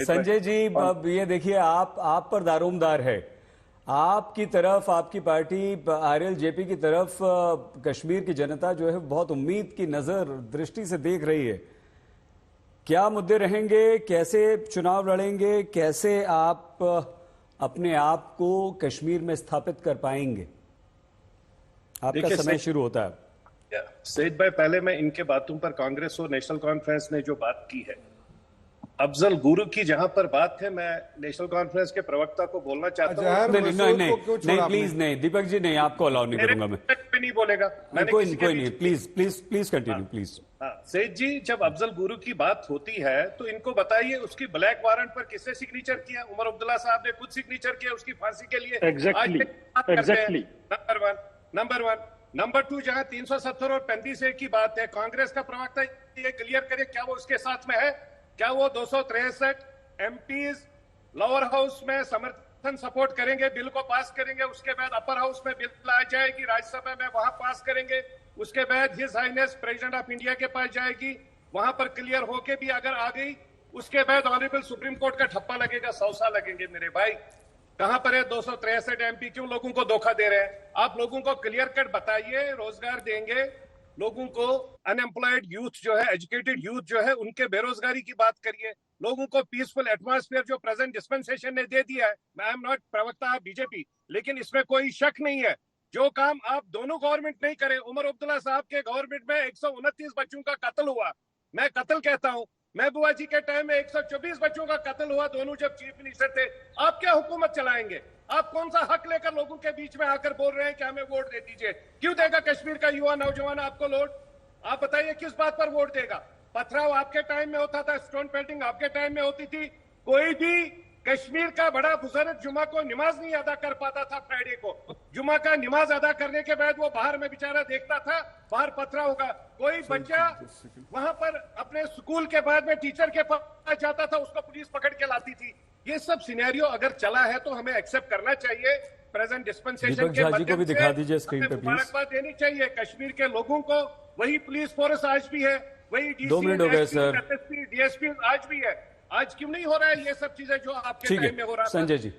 संजय जी, अब ये देखिए, आप पर दारोमदार है। आपकी तरफ, आपकी पार्टी आरएलजेपी की तरफ कश्मीर की जनता जो है बहुत उम्मीद की नजर दृष्टि से देख रही है। क्या मुद्दे रहेंगे, कैसे चुनाव लड़ेंगे, कैसे आप अपने आप को कश्मीर में स्थापित कर पाएंगे? आपका समय शुरू होता है। सईद भाई, पहले मैं इनके बातों पर कांग्रेस और नेशनल कॉन्फ्रेंस ने जो बात की है, अफजल गुरु की जहां पर बात है, मैं नेशनल कॉन्फ्रेंस के प्रवक्ता को बोलना चाहता हूं। नहीं, प्लीज नहीं, दीपक जी नहीं, आपको अलाउ नहीं करूंगा मैं। नहीं बोलेगा, कोई नहीं, प्लीज कंटिन्यू प्लीज। सईद जी, जब अफजल गुरु की बात होती है तो इनको बताइए उसकी ब्लैक वारंट पर किसने सिग्नेचर किया? उमर अब्दुल्ला साहब ने खुद सिग्नेचर किया उसकी फांसी के लिए। Exactly. Number one. Number two, जहां 370 और 35A की बात है, कांग्रेस का प्रवक्ता ये क्लियर करे, क्या वो उसके साथ में है? क्या वो 263 एमपीज लोअर हाउस में समर्थन सपोर्ट करेंगे, बिल को पास करेंगे, उसके बाद अपर हाउस में बिल आ जाएगी, राज्यसभा में वहां पास करेंगे, उसके बाद his highness president of India के पास जाएगी, वहां पर क्लियर होके भी अगर आ गई, उसके बाद ऑनरेबल सुप्रीम कोर्ट का ठप्पा लगेगा, 100 साल लगेंगे। मेरे भाई, कहां पर है 263 एमपी? क्यों लोगों को धोखा दे रहे हैं? आप लोगों को क्लियर कट बताइए, रोजगार देंगे लोगों को। अनएम्प्लॉयड यूथ जो है, एजुकेटेड यूथ जो है, उनके बेरोजगारी की बात करिए। लोगों को पीसफुल एटमॉस्फेयर जो प्रेजेंट डिस्पेंसेशन ने दे दिया है। आई एम नॉट प्रवक्ता बीजेपी, लेकिन इसमें कोई शक नहीं है, जो काम आप दोनों गवर्नमेंट नहीं करे। उमर अब्दुल्ला साहब के गवर्नमेंट में 129 बच्चों का कत्ल हुआ। मैं कत्ल कहता हूं। महबूबा जी के टाइम में 124 बच्चों का कत्ल हुआ, दोनों जब चीफ मिनिस्टर थे। आप क्या हुकूमत चलाएंगे? आप कौन सा हक लेकर लोगों के बीच में आकर बोल रहे हैं कि हमें वोट दे दीजिए? क्यों देगा कश्मीर का युवा नौजवान आपको वोट? आप बताइए किस बात पर वोट देगा? पथराव आपके टाइम में होता था, स्टोन पेल्टिंग आपके टाइम में होती थी। कोई भी कश्मीर का बड़ा बुजुर्ग जुमा को नमाज नहीं अदा कर पाता था। फ्राइडे को जुमा का नमाज अदा करने के बाद वो बाहर में बेचारा देखता था बाहर पथरा होगा। कोई बच्चा वहां पर अपने स्कूल के बाद में टीचर के पास जाता था, उसको पुलिस पकड़ के लाती थी। ये सब सिनेरियो अगर चला है तो हमें एक्सेप्ट करना चाहिए। प्रेजेंट डिस्पेंसेशन के माध्यम भी दिखा दीजिए स्क्रीन पे, मुबारकबाद देनी चाहिए कश्मीर के लोगों को। वही पुलिस फोर्स आज भी है, वही 2 मिनट हो गए सर, डीएसपी आज भी है। आज क्यों नहीं हो रहा है ये सब चीजें जो आपके टाइम में हो रहा था? संजय जी,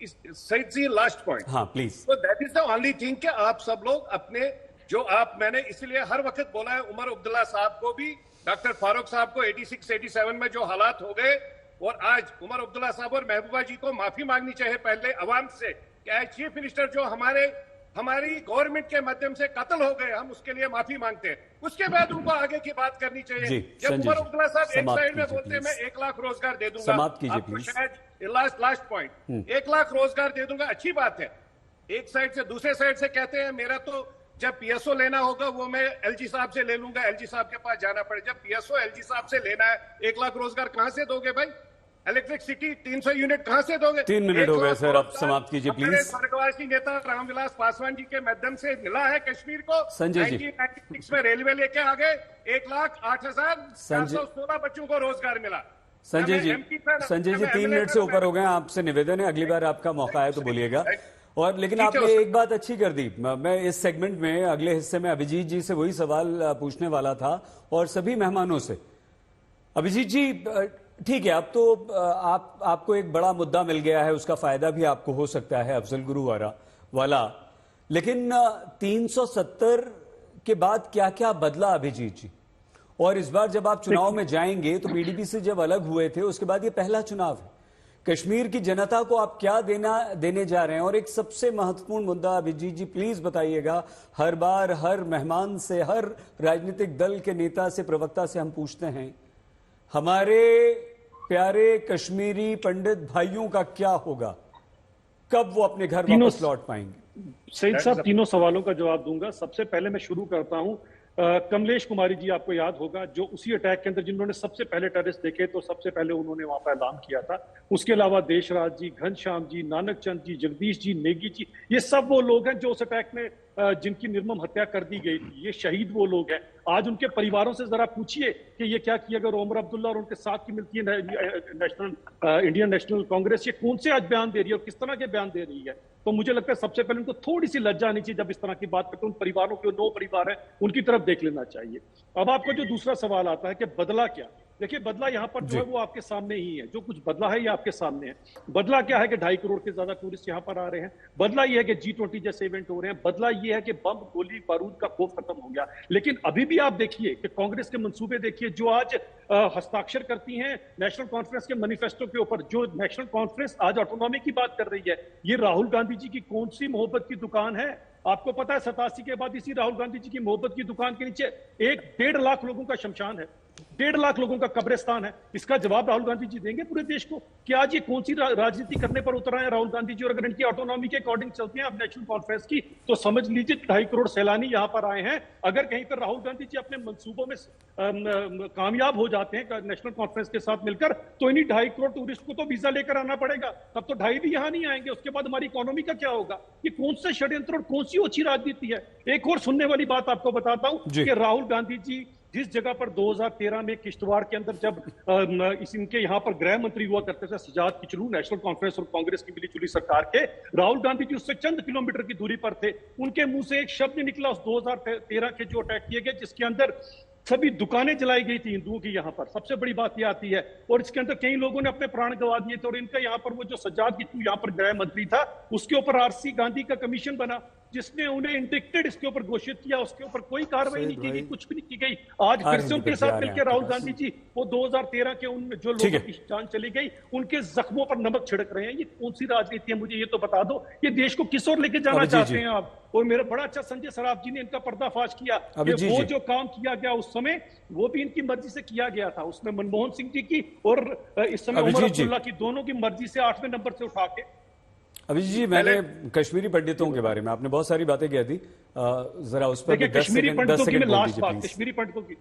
सईद जी, लास्ट पॉइंट। हाँ प्लीज। तो that is the only thing कि आप सब लोग अपने जो मैंने इसलिए हर वक्त बोला है, उमर अब्दुल्ला साहब को भी, डॉक्टर फारूक साहब को 86, 87 में जो हालात हो गए, और आज उमर अब्दुल्ला साहब और महबूबा जी को माफी मांगनी चाहिए पहले अवाम से कि चीफ मिनिस्टर जो हमारी गवर्नमेंट के माध्यम से कत्ल हो गए, हम उसके लिए माफी मांगते हैं। उसके बाद उनको आगे की बात करनी चाहिए। जब उमर अब्दुल्ला साहब एक साइड में बोलते हैं मैं 1 लाख रोजगार दे दूंगा, आपको शायद लास्ट पॉइंट 1 लाख रोजगार दे दूंगा, अच्छी बात है। एक साइड से दूसरे साइड से कहते हैं मेरा तो जब पीएसओ लेना होगा वो मैं एलजी साहब से ले लूंगा, एलजी साहब के पास जाना पड़े। जब पीएसओ एलजी साहब से लेना है, 1 लाख रोजगार कहां से दोगे भाई? इलेक्ट्रिसिटी 300 यूनिट कहां से दोगे? 3 मिनट हो गए सर, अब समाप्त कीजिए प्लीज। स्वर्गवासी नेता रामविलास पासवान जी के माध्यम से मिला है कश्मीर को। संजय जी, 1996 में रेलवे लेके आ गए, 1,08,416 बच्चों को रोजगार मिला। संजय जी 3 मिनट से ऊपर हो गए, आपसे निवेदन है अगली बार आपका मौका है तो बोलिएगा। और लेकिन आपने एक बात अच्छी कर दी। मैं इस सेगमेंट में अगले हिस्से में अभिजीत जी से वही सवाल पूछने वाला था और सभी मेहमानों से। अभिजीत जी, ठीक है, अब तो आपको एक बड़ा मुद्दा मिल गया है, उसका फायदा भी आपको हो सकता है अफजल गुरु वाला, लेकिन 370 के बाद क्या क्या बदला अभिजीत जी? और इस बार जब आप चुनाव में जाएंगे तो पीडीपी से जब अलग हुए थे उसके बाद ये पहला चुनाव है, कश्मीर की जनता को आप क्या देने जा रहे हैं? और एक सबसे महत्वपूर्ण मुद्दा अभिजीत जी प्लीज बताइएगा, हर बार हर मेहमान से, हर राजनीतिक दल के नेता से, प्रवक्ता से हम पूछते हैं, हमारे प्यारे कश्मीरी पंडित भाइयों का क्या होगा? कब वो अपने घर वापस लौट पाएंगे? सईद साहब, तीनों सवालों का जवाब दूंगा। सबसे पहले मैं शुरू करता हूं, कमलेश कुमारी जी आपको याद होगा, जो उसी अटैक के अंदर जिन्होंने सबसे पहले टेररिस्ट देखे, तो सबसे पहले उन्होंने वहां पर ऐलान किया था। उसके अलावा देशराज जी, घनश्याम जी, नानक चंद जी, जगदीश जी, नेगी जी, ये सब वो लोग हैं जो उस अटैक में जिनकी निर्मम हत्या कर दी गई थी। ये शहीद वो लोग हैं। आज उनके परिवारों से जरा पूछिए कि ये क्या किया। अगर उमर अब्दुल्ला और उनके साथ की मिलती है इंडियन नेशनल कांग्रेस, ये कौन से आज बयान दे रही है और किस तरह के बयान दे रही है? तो मुझे लगता है सबसे पहले उनको थोड़ी सी लज्जा आनी चाहिए जब इस तरह की बात करते हैं। उन परिवारों के 9 परिवार हैं, उनकी तरफ देख लेना चाहिए। अब आपका जो दूसरा सवाल आता है कि बदला क्या, देखिए बदला यहाँ पर जो है वो आपके सामने ही है, जो कुछ बदला है ये आपके सामने है। बदला क्या है कि 2.5 करोड़ के ज्यादा टूरिस्ट यहाँ पर आ रहे हैं। बदला ये है कि G20 जैसे इवेंट हो रहे हैं। बदला ये है कि बम गोली बारूद का खौफ खत्म हो गया। लेकिन अभी भी आप देखिए कि कांग्रेस के मंसूबे देखिए, जो आज हस्ताक्षर करती हैं नेशनल कॉन्फ्रेंस के मैनिफेस्टो के ऊपर। जो नेशनल कॉन्फ्रेंस आज ऑटोनॉमी की बात कर रही है, ये राहुल गांधी जी की कौन सी मोहब्बत की दुकान है? आपको पता है 87 के बाद इसी राहुल गांधी जी की मोहब्बत की दुकान के नीचे 1.5 लाख लोगों का शमशान है, 1.5 लाख लोगों का कब्रिस्तान है। इसका जवाब राहुल गांधी जी देंगे पूरे देश को कि आज ये कौन सी राजनीति करने पर उतर आए हैं राहुल गांधी जी? और अगर इनकी ऑटोनॉमी के अकॉर्डिंग चलते हैं आप नेशनल कॉन्फ्रेंस की, तो समझ लीजिए 2.5 करोड़ सैलानी यहां पर आए हैं। अगर कहीं पर राहुल गांधी जी अपने मंसूबों में कामयाब हो जाते हैं नेशनल कॉन्फ्रेंस के साथ मिलकर, तो इन्हीं 2.5 करोड़ टूरिस्ट को तो वीजा लेकर आना पड़ेगा। तब तो 2.5 भी यहां नहीं आएंगे। उसके बाद हमारी इकोनॉमी का क्या होगा? ये कौन सा षड्यंत्र और कौन सी ओछी राजनीति है? एक और सुनने वाली बात आपको बताता हूं कि राहुल गांधी जी जिस जगह पर 2013 में किश्तवाड़ के अंदर जब इनके यहां पर गृह मंत्री हुआ करते थे सजाद किचलू, नेशनल कॉन्फ्रेंस और कांग्रेस की मिली जुली सरकार के, राहुल गांधी जी उससे चंद किलोमीटर की दूरी पर थे। उनके मुंह से एक शब्द निकला उस 2013 के जो अटैक किए गए, जिसके अंदर सभी दुकानें जलाई गई थी हिंदुओं की। यहां पर सबसे बड़ी बात यह आती है, और इसके अंदर कई लोगों ने अपने प्राण गंवा दिए थे। और इनका यहां पर वो जो सज्जाद किचलू यहां पर गृह मंत्री था, उसके ऊपर आरसी गांधी का कमीशन बना, जिसने उन्हें इंडिक्टेड इसके ऊपर घोषित किया। उसके ऊपर कोई कार्रवाई नहीं की गई, कुछ भी नहीं की गई। आज फिर से उनके साथ मिलकर राहुल गांधी जी वो 2013 के उन जो लोगों की जान चली गई, उनके जख्मों पर नमक छिड़क रहे हैं। ये कौन सी राजनीति है? मुझे ये तो बता दो, ये देश को किस ओर लेके जाना चाहते हैं आप? और मेरा बड़ा अच्छा संजय सराफ जी ने इनका पर्दाफाश किया कि वो जो काम किया गया उस समय, वो भी इनकी मर्जी से किया गया था। उसमें मनमोहन सिंह जी की और इस समय उमर अब्दुल्ला की, दोनों की मर्जी से 8वें नंबर से उठा के। अभिजीत जी, मैंने कश्मीरी पंडितों के बारे में आपने बहुत सारी बातें कह दी, जरा उस पर कश्मीरी पंडितों की मैं लास्ट बात, कश्मीरी पंडितों की,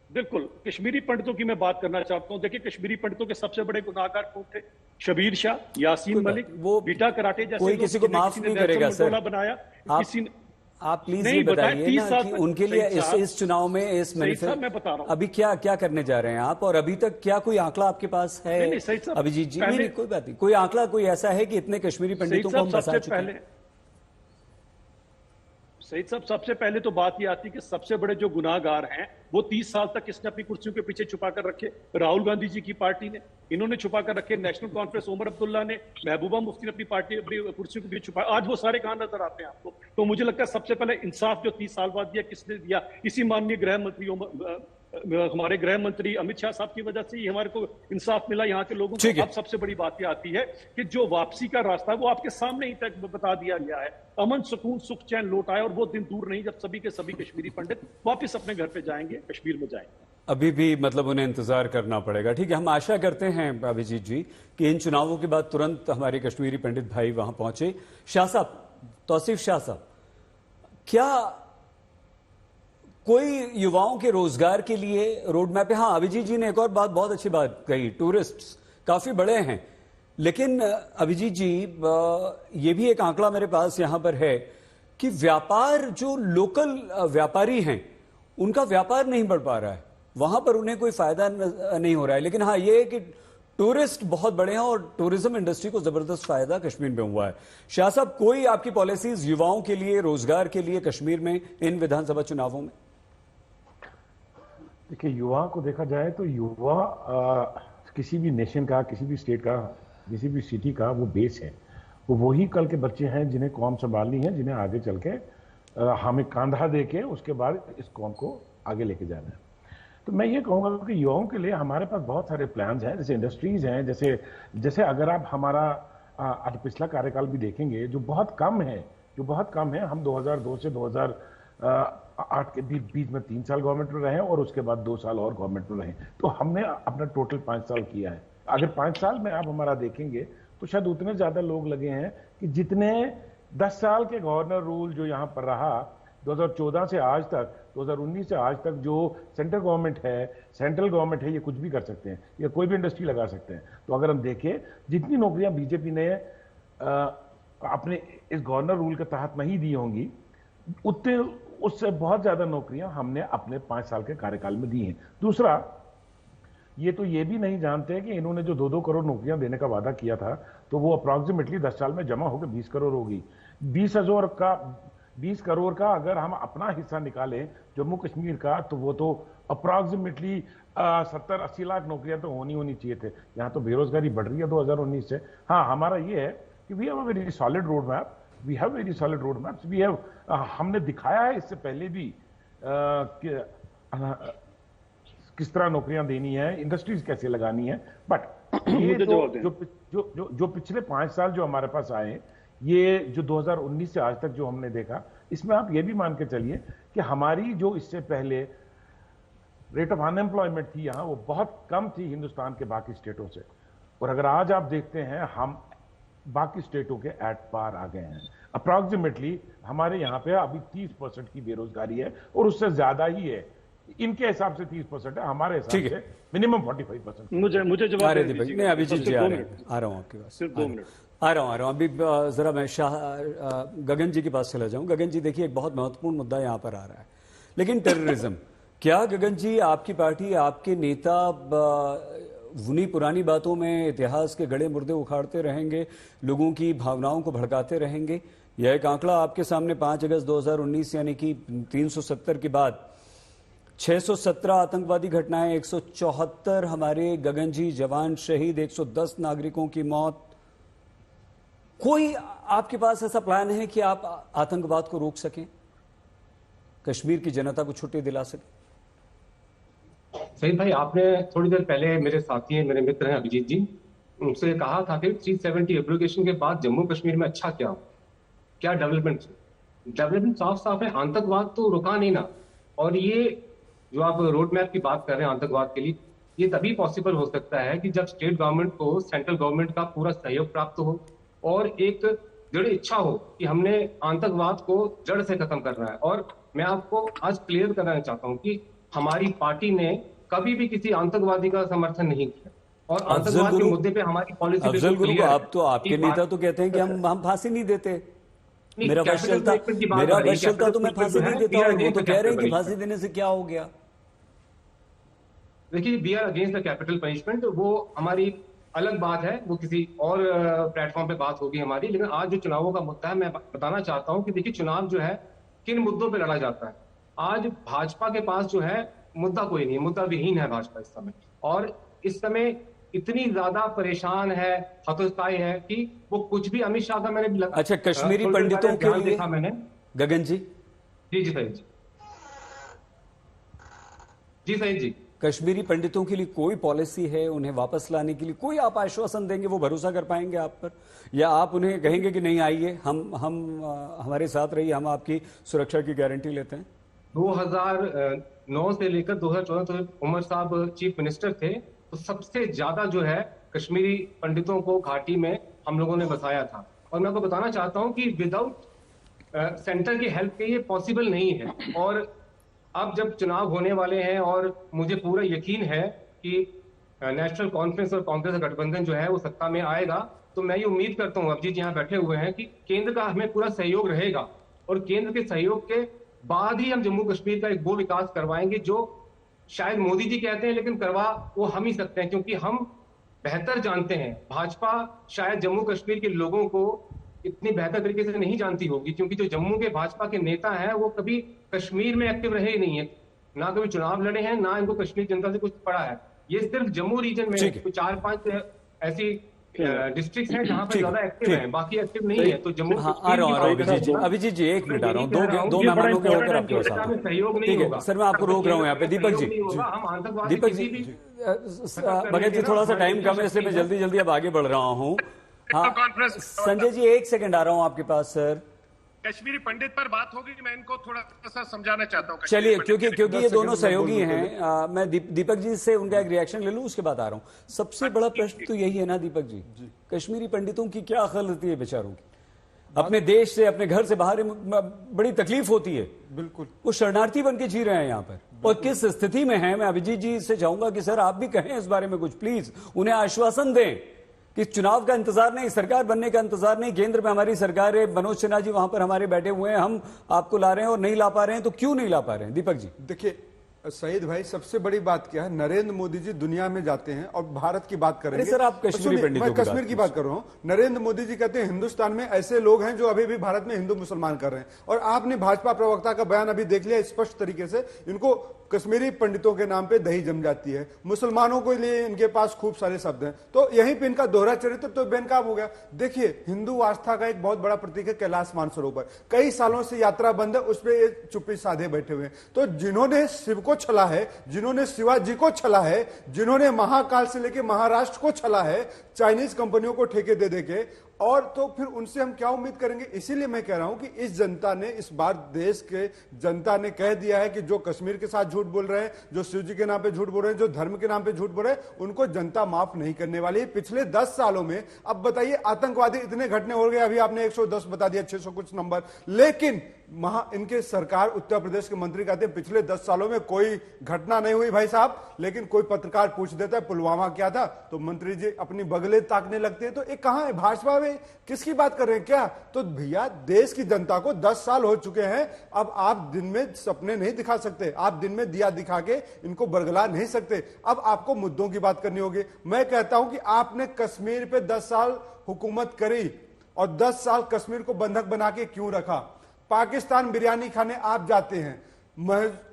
बिल्कुल कश्मीरी पंडितों की मैं बात करना चाहता हूं। देखिए कश्मीरी पंडितों के सबसे बड़े गुनाहगार कौन थे? शबीर शाह, यासीन मलिक, वो बीटा कराटे जैसे कोई किसी को माफ नहीं करेगा सर। बनाया किसी ने। आप प्लीज ये बताइए ना कि उनके लिए इस चुनाव में इस मैनिफेस्टो मैं बता रहा हूं अभी क्या क्या करने जा रहे हैं आप, और अभी तक क्या कोई आंकड़ा आपके पास है? अभिजीत जी, नहीं कोई बात नहीं, कोई आंकड़ा कोई ऐसा है कि इतने कश्मीरी पंडितों को हम बचा चुके हैं? सईद साहब, सबसे पहले तो बात यह आती है कि सबसे बड़े जो गुनाहगार हैं वो 30 साल तक किसने अपनी कुर्सियों के पीछे छुपा कर रखे? राहुल गांधी जी की पार्टी ने, इन्होंने छुपा कर रखे। नेशनल कॉन्फ्रेंस उमर अब्दुल्ला ने, महबूबा मुफ्ती ने अपनी पार्टी अपनी कुर्सियों के पीछे छुपा। आज वो सारे कहां नजर आते हैं आपको? तो मुझे लगता है सबसे पहले इंसाफ जो 30 साल बाद दिया, किसने दिया? इसी माननीय गृह मंत्री हमारे गृह मंत्री अमित शाह साहब की वजह से ही हमारे को इंसाफ मिला यहाँ के लोगों को। अब सबसे बड़ी बात यह आती है कि जो वापसी का रास्ता है वो आपके सामने ही तक बता दिया गया है। अमन सुकून सुख चैन लौट आए, और वो दिन दूर नहीं जब सभी के सभी कश्मीरी पंडित वापस अपने घर पे जाएंगे, कश्मीर में जाएंगे। अभी भी मतलब उन्हें इंतजार करना पड़ेगा। ठीक है, हम आशा करते हैं अभिजीत जी कि इन चुनावों के बाद तुरंत हमारे कश्मीरी पंडित भाई वहां पहुंचे। शाह साहब, तौसीफ शाह साहब, क्या कोई युवाओं के रोजगार के लिए रोड मैप है? हाँ, अभिजीत जी ने एक और बात, बहुत अच्छी बात कही, टूरिस्ट काफी बड़े हैं, लेकिन अभिजीत जी ये भी एक आंकड़ा मेरे पास यहां पर है कि व्यापार, जो लोकल व्यापारी हैं उनका व्यापार नहीं बढ़ पा रहा है, वहां पर उन्हें कोई फायदा नहीं हो रहा है। लेकिन हाँ, ये है कि टूरिस्ट बहुत बड़े हैं और टूरिज्म इंडस्ट्री को जबरदस्त फायदा कश्मीर में हुआ है। शाह साहब, कोई आपकी पॉलिसीज युवाओं के लिए, रोजगार के लिए कश्मीर में इन विधानसभा चुनावों में? देखिए, युवा को देखा जाए तो युवा किसी भी नेशन का, किसी भी स्टेट का, किसी भी सिटी का वो बेस है। वो वही कल के बच्चे हैं जिन्हें कौम संभालनी है, जिन्हें आगे चल के हमें कांधा दे के उसके बाद इस कौम को आगे लेके जाना है। तो मैं ये कहूँगा कि युवाओं के लिए हमारे पास बहुत सारे प्लान्स हैं, जैसे इंडस्ट्रीज हैं, जैसे अगर आप हमारा आज पिछला कार्यकाल भी देखेंगे जो बहुत कम है, हम 2002 से 2008 के बीच में 3 साल गवर्नमेंट में रहे और उसके बाद 2 साल और गवर्नमेंट में रहे, तो हमने अपना टोटल 5 साल किया है। अगर 5 साल में आप हमारा देखेंगे तो शायद उतने ज्यादा लोग लगे हैं कि जितने 10 साल के गवर्नर रूल जो यहाँ पर रहा 2014 से आज तक, 2019 से आज तक, जो सेंट्रल गवर्नमेंट है, ये कुछ भी कर सकते हैं, या कोई भी इंडस्ट्री लगा सकते हैं। तो अगर हम देखें जितनी नौकरियां बीजेपी ने अपने इस गवर्नर रूल के तहत नहीं दी होंगी, उतने उससे बहुत ज्यादा नौकरियां हमने अपने 5 साल के कार्यकाल में दी हैं। दूसरा, ये भी नहीं जानते कि इन्होंने जो 2-2 करोड़ नौकरियां देने का वादा किया था, तो वो अप्रॉक्सीमेटली 10 साल में जमा होकर 20 करोड़ होगी। 20 करोड़ का अगर हम अपना हिस्सा निकालें जम्मू कश्मीर का, तो वो तो अप्रॉक्सीमेटली 70-80 लाख नौकरियां तो होनी चाहिए थे। यहाँ तो बेरोजगारी बढ़ रही है 2019 से। हाँ, हमारा ये है कि we have a very solid road map, we have very solid road maps, we have, हमने दिखाया है इससे पहले भी किस तरह नौकरियां देनी है, इंडस्ट्रीज कैसे लगानी है। बट ये जो पिछले 5 साल जो हमारे पास आए, ये जो 2019 से आज तक जो हमने देखा, इसमें आप ये भी मान के चलिए कि हमारी जो इससे पहले रेट ऑफ अनएम्प्लॉयमेंट थी यहाँ, वो बहुत कम थी हिंदुस्तान के बाकी स्टेटों से। और अगर आज आप देखते हैं, हम बाकी स्टेटों के एट पार आ गए हैं। अप्रॉक्सीमेटली हमारे यहाँ पे अभी 30% की बेरोजगारी है, और उससे ज्यादा ही है। इनके हिसाब से 30% है, हमारे हिसाब से मिनिमम 45%। मुझे जवाब नहीं, अभिजीत जी आ रहा हूँ आपके पास, सिर्फ 2 मिनट आ रहा हूँ। अभी जरा मैं गगन जी के पास चला जाऊं। गगन जी, देखिए, एक बहुत महत्वपूर्ण मुद्दा यहाँ पर आ रहा है, लेकिन टेररिज्म। क्या गगन जी, आपकी पार्टी, आपके नेता उन्हीं पुरानी बातों में इतिहास के गड़े मुर्दे उखाड़ते रहेंगे, लोगों की भावनाओं को भड़काते रहेंगे? यह एक आंकड़ा आपके सामने 5 अगस्त 2019 यानी कि 370 के बाद 617 आतंकवादी घटनाएं, 174 हमारे गगन जी जवान शहीद, 110 नागरिकों की मौत। कोई आपके पास ऐसा प्लान है कि आप आतंकवाद को रोक सकें, कश्मीर की जनता को छुट्टी दिला सकें? सही भाई, आपने थोड़ी देर पहले मेरे साथी, मेरे मित्र हैं अभिजीत जी, उनसे कहा था कि 370 एप्लीकेशन के बाद जम्मू कश्मीर में अच्छा क्या डेवलपमेंट साफ साफ है। आतंकवाद तो रुका नहीं ना। और ये जो आप रोड मैप की बात कर रहे हैं आतंकवाद के लिए, ये तभी पॉसिबल हो सकता है कि जब स्टेट गवर्नमेंट को सेंट्रल गवर्नमेंट का पूरा सहयोग प्राप्त हो और एक दृढ़ इच्छा हो कि हमने आतंकवाद को जड़ से खत्म करना है। और मैं आपको आज क्लियर करना चाहता हूं कि हमारी पार्टी ने कभी भी किसी आतंकवादी का समर्थन नहीं किया, और आतंकवाद के मुद्दे पे हमारी पॉलिसी अफजल गुरु, आप तो, आपके नेता तो कहते हैं कि हम फांसी नहीं देते। मेरा वर्ष चलता तो मैं फांसी नहीं देता हूं। वो तो कह रहे हैं कि फांसी देने से क्या हो गया। देखिए, we are against the capital punishment, वो हमारी अलग बात है, वो किसी और प्लेटफॉर्म पे बात होगी हमारी। लेकिन आज जो चुनावों का मुद्दा है, मैं बताना चाहता हूं कि देखिए, चुनाव जो है किन मुद्दों पे लड़ा जाता है। आज भाजपा के पास जो है मुद्दा कोई नहीं, मुद्दा विहीन है भाजपा इस समय। और इस समय इतनी ज्यादा परेशान है, हतोत्साही है कि वो कुछ भी, अमित शाह का मैंने भी अच्छा, कश्मीरी पंडितों के लिए देखा मैंने। गगन जी, जी सही जी, कश्मीरी पंडितों के लिए कोई पॉलिसी है उन्हें वापस लाने के लिए? कोई आप आश्वासन देंगे, वो भरोसा कर पाएंगे आप पर? या आप उन्हें कहेंगे कि नहीं, आइए, हम हमारे साथ रहिए, हम आपकी सुरक्षा की गारंटी लेते हैं? 2009 से लेकर 2014 तक उमर साहब चीफ मिनिस्टर थे, तो सबसे ज्यादा जो है कश्मीरी पंडितों को घाटी में हम लोगों ने बसाया था। और मैं आपको बताना चाहता हूं कि विदाउट सेंटर की हेल्प के ये पॉसिबल नहीं है। और अब जब चुनाव होने वाले हैं, और मुझे पूरा यकीन है कि नेशनल कॉन्फ्रेंस और कांग्रेस का गठबंधन जो है वो सत्ता में आएगा, तो मैं ये उम्मीद करता हूं, अभिजीत यहाँ बैठे हुए हैं, कि केंद्र का हमें पूरा सहयोग रहेगा। और केंद्र के सहयोग के बाद ही हम जम्मू कश्मीर का एक वो विकास करवाएंगे जो शायद मोदी जी कहते हैं, लेकिन करवा वो हम ही सकते हैं। क्योंकि हम बेहतर जानते हैं, भाजपा शायद जम्मू कश्मीर के लोगों को इतनी बेहतर तरीके से नहीं जानती होगी, क्योंकि जो जम्मू के भाजपा के नेता हैं वो कभी कश्मीर में एक्टिव रहे ही नहीं है, ना कभी चुनाव लड़े हैं, ना इनको कश्मीर जनता से कुछ पड़ा है। ये सिर्फ जम्मू रीजन में 4-5 ऐसी डिस्ट्रिक्ट हैं जहां पर ज्यादा एक्टिव हैं, बाकी एक्टिव नहीं है। तो जम्मू अभिजीत जी 1 मिनट आ रहा हूँ, दो मेहमानों के होकर आपके साथ सहयोग नहीं होगा। सर, मैं आपको रोक रहा हूँ यहाँ पे। दीपक जी, भगत जी, थोड़ा सा टाइम कम है, इसलिए मैं जल्दी अब आगे बढ़ रहा हूँ। हाँ, संजय जी 1 सेकंड आ रहा हूँ आपके पास। सर, कश्मीरी पंडित पर बात होगी, मैं इनको थोड़ा सा समझाना चाहता हूँ। चलिए, क्योंकि ये दोनों सहयोगी हैं, मैं दीपक जी से उनका एक रिएक्शन ले लूं, उसके बाद आ रहा हूं। सबसे बड़ा प्रश्न तो यही है ना दीपक जी, कश्मीरी पंडितों की क्या गलती है बेचारों की? अपने देश से, अपने घर से बाहर बड़ी तकलीफ होती है, बिल्कुल वो शरणार्थी बन के जी रहे हैं यहाँ पर, और किस स्थिति में है। मैं अभिजीत जी से चाहूंगा कि सर आप भी कहें इस बारे में कुछ, प्लीज उन्हें आश्वासन दें कि चुनाव का इंतजार नहीं, सरकार बनने का इंतजार नहीं, केंद्र में हमारी सरकार है, मनोज सिन्हा जी वहां पर हमारे बैठे हुए हैं, हम आपको ला रहे हैं और नहीं ला पा रहे हैं, तो क्यों नहीं ला पा रहे हैं? दीपक जी देखिए, सईद भाई, सबसे बड़ी बात क्या है, नरेंद्र मोदी जी दुनिया में जाते हैं और भारत की बात करेंगे। अरे सर, आप कश्मीरी सुनिए, पंडितों मैं की कश्मीर की बात कर रहा हूं। नरेंद्र मोदी जी कहते हैं हिंदुस्तान में ऐसे लोग हैं जो अभी भी भारत में हिंदू मुसलमान कर रहे हैं, और आपने भाजपा प्रवक्ता का बयान अभी देख लिया स्पष्ट तरीके से। इनको कश्मीरी पंडितों के नाम पे दही जम जाती है, मुसलमानों के लिए इनके पास खूब सारे शब्द हैं, तो यहीं पे इनका दोहरा चरित्र तो बेनकाब हो गया। देखिए, हिंदू आस्था का एक बहुत बड़ा प्रतीक है कैलाश मानसरोवर, कई सालों से यात्रा बंद है, उस पर चुप्पी साधे बैठे हुए हैं। तो जिन्होंने शिव को छला है, जिन्होंने शिवाजी को छला है, जिन्होंने महाकाल से लेकर महाराष्ट्र को छला है चाइनीज कंपनियों को ठेके दे देके, और तो फिर उनसे हम क्या उम्मीद करेंगे। इसीलिए मैं कह रहा हूं कि इस जनता ने, इस बार देश के जनता ने कह दिया है कि जो कश्मीर के साथ झूठ बोल रहे हैं, जो शिव जी के नाम पे झूठ बोल रहे हैं, जो धर्म के नाम पे झूठ बोल रहे हैं, उनको जनता माफ नहीं करने वाली है। पिछले 10 सालों में, अब बताइए, आतंकवादी इतने घटने हो गए, अभी आपने 110 बता दिया, 600 कुछ नंबर, लेकिन इनके सरकार, उत्तर प्रदेश के मंत्री कहते हैं पिछले 10 सालों में कोई घटना नहीं हुई भाई साहब। लेकिन कोई पत्रकार पूछ देता है पुलवामा क्या था, तो मंत्री जी अपनी बगले ताकने लगते हैं। तो ये कहां है भाजपा में, किसकी बात कर रहे हैं क्या? तो भैया, देश की जनता को 10 साल हो चुके हैं, अब आप दिन में सपने नहीं दिखा सकते, आप दिन में दिया दिखा के इनको बरगला नहीं सकते। अब आपको मुद्दों की बात करनी होगी। मैं कहता हूं कि आपने कश्मीर पे 10 साल हुकूमत करी और 10 साल कश्मीर को बंधक बना के क्यों रखा? पाकिस्तान बिरयानी खाने आप जाते हैं,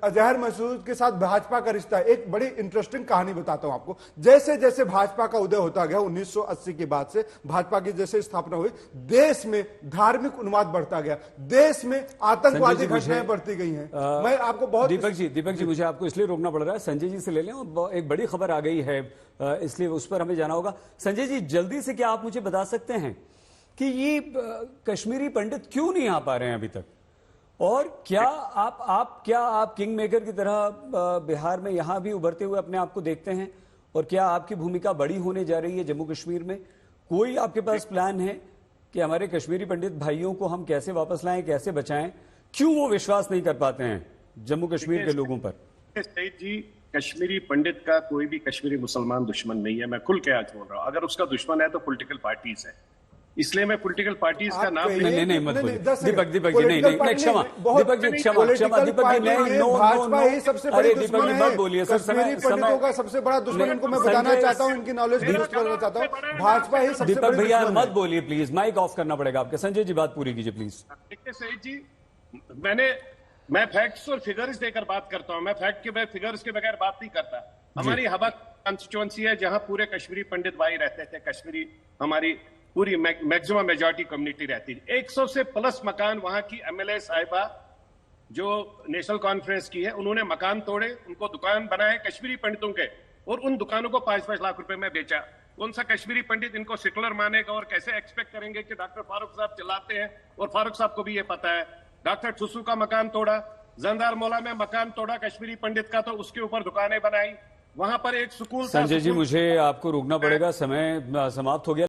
अजहर मसूद के साथ भाजपा का रिश्ता है। एक बड़ी इंटरेस्टिंग कहानी बताता हूं आपको। जैसे जैसे भाजपा का उदय होता गया 1980 के बाद से, भाजपा की जैसे स्थापना हुई, देश में धार्मिक उन्माद बढ़ता गया, देश में आतंकवादी घटनाएं बढ़ती गई हैं। मैं आपको बहुत दीपक जी मुझे आपको इसलिए रोकना पड़ रहा है, संजय जी से ले लें, एक बड़ी खबर आ गई है, इसलिए उस पर हमें जाना होगा। संजय जी, जल्दी से क्या आप मुझे बता सकते हैं कि ये कश्मीरी पंडित क्यों नहीं आ पा रहे हैं अभी तक, और क्या आप किंग मेकर की तरह बिहार में यहां भी उभरते हुए अपने आप को देखते हैं, और क्या आपकी भूमिका बड़ी होने जा रही है जम्मू कश्मीर में? कोई आपके पास प्लान है कि हमारे कश्मीरी पंडित भाइयों को हम कैसे वापस लाएं, कैसे बचाएं? क्यों वो विश्वास नहीं कर पाते हैं जम्मू कश्मीर के लोगों पर? सईद जी, कश्मीरी पंडित का कोई भी कश्मीरी मुसलमान दुश्मन नहीं है। मैं खुल के आज बोल रहा हूं, अगर उसका दुश्मन है तो पॉलिटिकल पार्टीज है, इसलिए मैं पॉलिटिकल पार्टीज का नाम नहीं मत बोलिए दीपक जी, नहीं क्षमा दीपक जी, क्षमा दीपक जी, नहीं, नो, भाजपा ही सबसे बड़ी दुश्मन है। मत बोलिए सर, कश्मीरी पंडितों का सबसे बड़ा दुश्मन, इनको मैं बताना चाहता हूं, इनकी नॉलेज बूस्ट करना चाहता हूं, भाजपा ही सबसे दीपक बड़ी भैया दुश्मन मत है। बोलिए प्लीज, माइक ऑफ करना पड़ेगा आपके। संजय जी, बात पूरी कीजिए प्लीज। देखिए सईद जी, मैं फैक्ट्स और फिगर्स देकर बात करता हूं, मैं फैक्ट के फिगर्स के बगैर बात नहीं करता। हमारी हवा कंस्टिट्यूएंसी है जहां पूरे कश्मीरी पंडित भाई रहते थे, कश्मीरी हमारी पूरी मैक्सिमम मेजॉरिटी कम्युनिटी रहती है। 100 से प्लस मकान वहां की एमएलए साहिबा जो नेशनल कॉन्फ्रेंस की है, उन्होंने मकान तोड़े, उनको दुकान बनाए कश्मीरी पंडितों के, और उन दुकानों को 5-5 लाख रुपए में बेचा। कौन सा कश्मीरी पंडित इनको सेकुलर मानेगा, और कैसे एक्सपेक्ट करेंगे कि डॉक्टर फारूक साहब चलाते हैं, और फारूक साहब को भी ये पता है। डॉक्टर ठुसू का मकान तोड़ा, जंदार मोला में मकान तोड़ा कश्मीरी पंडित का, तो उसके ऊपर दुकानें बनाई, वहां पर एक स्कूल था। संजय जी, मुझे आपको रोकना पड़ेगा, समय समाप्त हो गया।